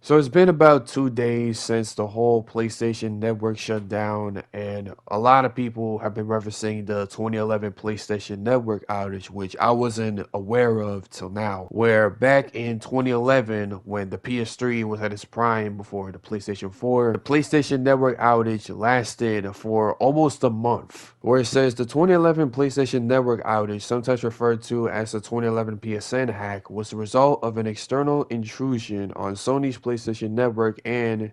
So it's been about 2 days since the whole PlayStation Network shut down, and a lot of people have been referencing the 2011 PlayStation Network outage, which I wasn't aware of till now. Where back in 2011, when the PS3 was at its prime before the PlayStation 4, the PlayStation Network outage lasted for almost a month. Where it says the 2011 PlayStation Network outage, sometimes referred to as the 2011 PSN hack, was the result of an external intrusion on Sony's PlayStation Network and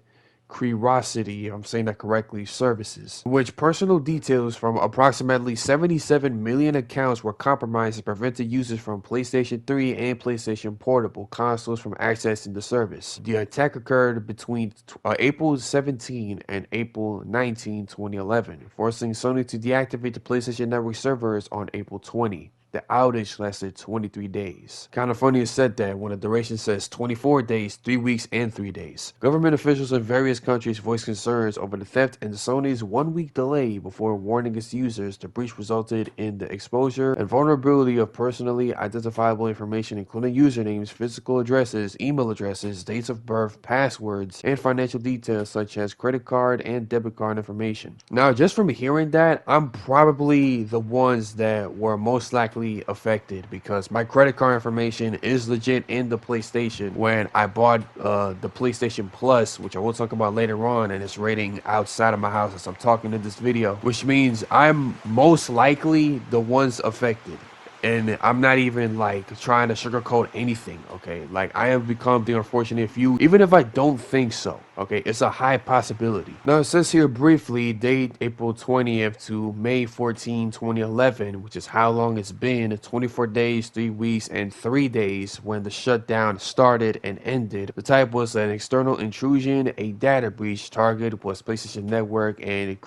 Curiosity, if I'm saying that correctly, services, in which personal details from approximately 77 million accounts were compromised and prevented users from PlayStation 3 and PlayStation Portable consoles from accessing the service. The attack occurred between April 17 and April 19, 2011, forcing Sony to deactivate the PlayStation Network servers on April 20. The outage lasted 23 days. Kind of funny is said that when the duration says 24 days, 3 weeks, and 3 days. Government officials in various countries voiced concerns over the theft and Sony's 1-week delay before warning its users. The breach resulted in the exposure and vulnerability of personally identifiable information, including usernames, physical addresses, email addresses, dates of birth, passwords, and financial details such as credit card and debit card information. Now, just from hearing that, I'm probably the ones that were most likely affected because my credit card information is legit in the PlayStation when I bought the PlayStation Plus, which I will talk about later on, and it's rating outside of my house as I'm talking in this video, which means I'm most likely the ones affected. And I'm not even like trying to sugarcoat anything, okay? Like I have become the unfortunate few, even if I don't think so, okay? It's a high possibility. Now it says here briefly, date April 20th to May 14, 2011, which is how long it's been, 24 days, 3 weeks, and 3 days when the shutdown started and ended. The type was an external intrusion, a data breach. Target was PlayStation Network and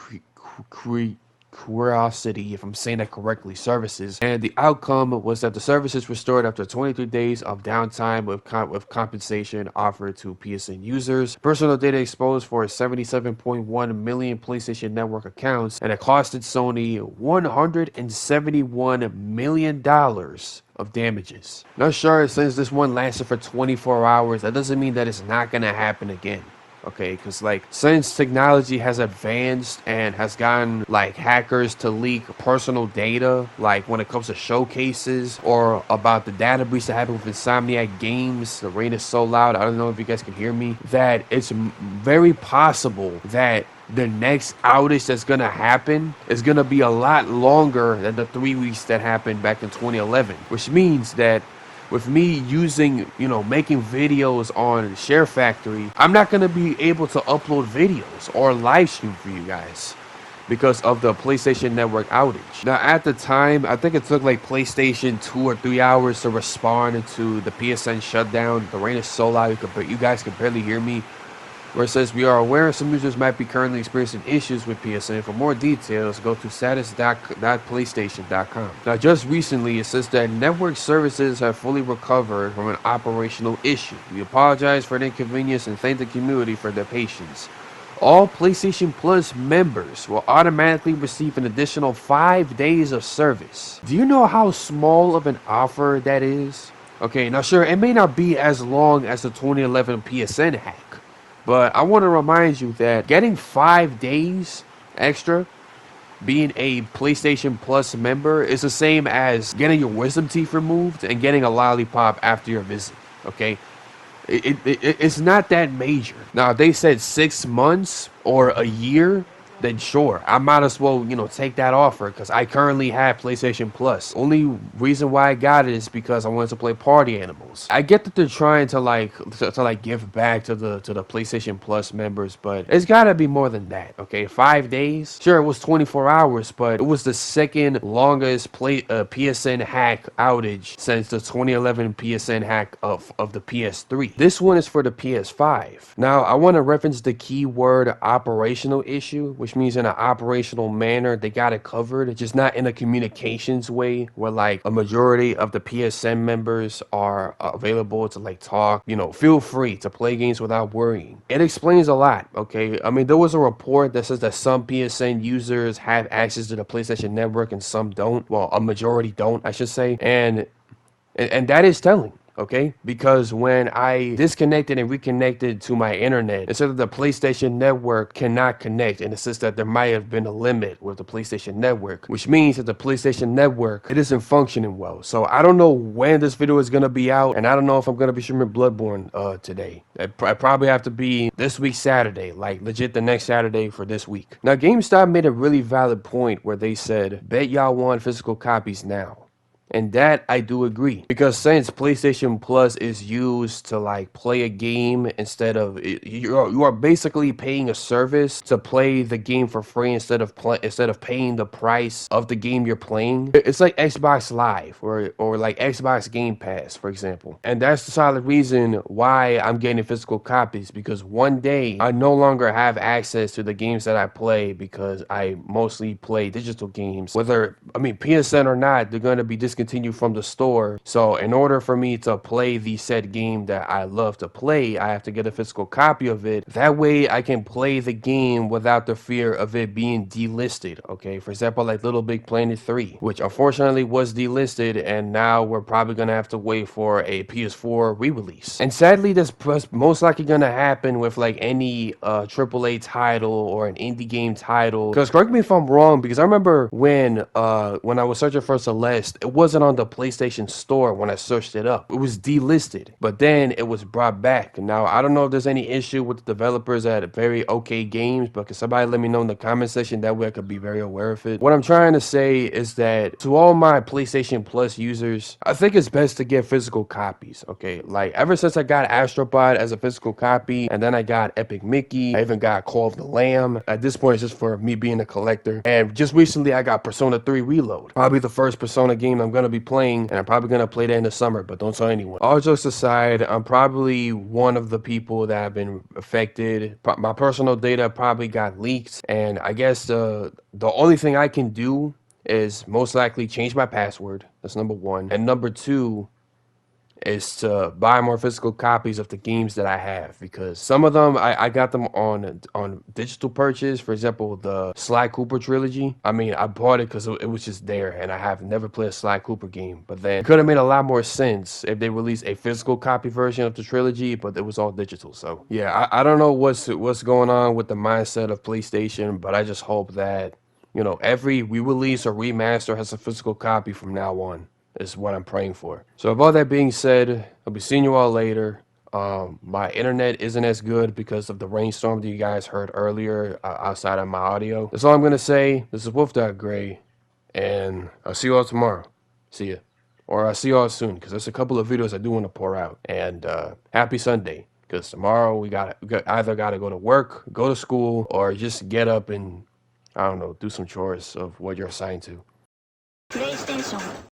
Curiosity, if I'm saying that correctly, services, and the outcome was that the services restored after 23 days of downtime with compensation offered to PSN users. Personal data exposed for 77.1 million PlayStation Network accounts, and it costed Sony $171 million of damages. Now sure, since this one lasted for 24 hours, that doesn't mean that it's not gonna happen again. Okay, because like since technology has advanced and has gotten like hackers to leak personal data, like when it comes to showcases or about the data breach that happened with Insomniac Games, the rain is so loud, I don't know if you guys can hear me, that it's very possible that the next outage that's gonna happen is gonna be a lot longer than the 3 weeks that happened back in 2011, which means that with me using, making videos on Share Factory, I'm not going to be able to upload videos or live stream for you guys because of the PlayStation Network outage. Now, at the time, I think it took like PlayStation 2 or 3 hours to respond to the PSN shutdown. The rain is so loud, you guys can barely hear me. Where it says, we are aware some users might be currently experiencing issues with PSN. For more details, go to status.playstation.com. Now, just recently, it says that network services have fully recovered from an operational issue. We apologize for the inconvenience and thank the community for their patience. All PlayStation Plus members will automatically receive an additional 5 days of service. Do you know how small of an offer that is? Okay, now sure, it may not be as long as the 2011 PSN hack, but I want to remind you that getting 5 days extra, being a PlayStation Plus member, is the same as getting your wisdom teeth removed and getting a lollipop after your visit, okay? It's not that major. Now, if they said 6 months or a year, then sure, I might as well, take that offer because I currently have PlayStation Plus. Only reason why I got it is because I wanted to play Party Animals. I get that they're trying to give back to the PlayStation Plus members, but it's gotta be more than that, okay? 5 days? Sure, it was 24 hours, but it was the second longest PSN hack outage since the 2011 PSN hack of the PS3. This one is for the PS5. Now, I want to reference the keyword operational issue, which means in an operational manner, they got it covered. It's just not in a communications way where like a majority of the PSN members are available to like talk, feel free to play games without worrying. It explains a lot, okay? I mean, there was a report that says that some PSN users have access to the PlayStation Network and some don't. Well, a majority don't, I should say. And that is telling. okay? Because when I disconnected and reconnected to my internet, it said that the PlayStation Network cannot connect, and it says that there might have been a limit with the PlayStation Network, which means that the PlayStation Network, it isn't functioning well. So I don't know when this video is gonna be out, and I don't know if I'm gonna be streaming Bloodborne today. I probably have to be this week Saturday, like legit the next Saturday for this week. Now GameStop made a really valid point where they said, bet y'all want physical copies now. And that I do agree, because since PlayStation Plus is used to like play a game instead of you are basically paying a service to play the game for free instead of paying the price of the game you're playing. It's like Xbox Live or like Xbox Game Pass, for example. And that's the solid reason why I'm getting physical copies, because one day I no longer have access to the games that I play because I mostly play digital games. Whether PSN or not, they're going to be discontinued from the store. So in order for me to play the said game that I love to play, I have to get a physical copy of it. That way I can play the game without the fear of it being delisted. Okay, for example, like Little Big Planet 3, which unfortunately was delisted, and now we're probably gonna have to wait for a PS4 re-release. And sadly, this most likely gonna happen with like any AAA title or an indie game title. Because correct me if I'm wrong, because I remember when I was searching for Celeste, it wasn't on the PlayStation Store when I searched it up. It was delisted, but then it was brought back. Now, I don't know if there's any issue with the developers at Very OK Games, but can somebody let me know in the comment section? That way I could be very aware of it. What I'm trying to say is that to all my PlayStation Plus users, I think it's best to get physical copies, okay? Like, ever since I got Astrobot as a physical copy, and then I got Epic Mickey, I even got Call of the Lamb. At this point, it's just for me being a collector. And just recently, I got Persona 3 Reload. Probably the first Persona game I'm gonna be playing, and I'm probably gonna play that in the summer, but don't tell anyone. All jokes aside, I'm probably one of the people that have been affected. My personal data probably got leaked, and I guess the only thing I can do is most likely change my password. That's number one. And number two is to buy more physical copies of the games that I have, because some of them I got them on digital purchase. For example, the Sly Cooper trilogy. I bought it because it was just there, and I have never played a Sly Cooper game. But then it could have made a lot more sense if they released a physical copy version of the trilogy, but it was all digital. So yeah, I don't know what's going on with the mindset of PlayStation, but I just hope that, you know, every re-release or remaster has a physical copy from now on, is what I'm praying for. So with all that being said, I'll be seeing you all later. My internet isn't as good because of the rainstorm that you guys heard earlier outside of my audio. That's all I'm gonna say. This is Wolf.Gray, and I'll see you all tomorrow. See ya. Or I'll see you all soon, because there's a couple of videos I do want to pour out. And happy Sunday, because tomorrow we either gotta go to work, go to school, or just get up and, I don't know, do some chores of what you're assigned to. PlayStation